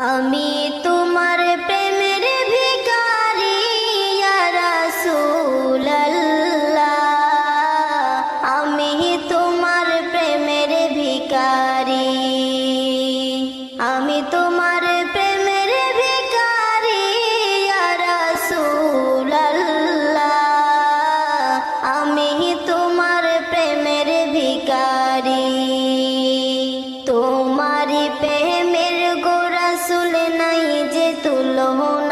আমি তোমার প্রেমের ভিখারি ইয়া রাসূলুল্লাহ, আমি তোমার প্রেমের ভিখারি, আমি তোমার প্রেমের ভিখারি ইয়া রাসূলুল্লাহ, আমি তোমার প্রেমের ভিখারি। তোমারি প্রেমের গো রাসূল নাই যে তুলনা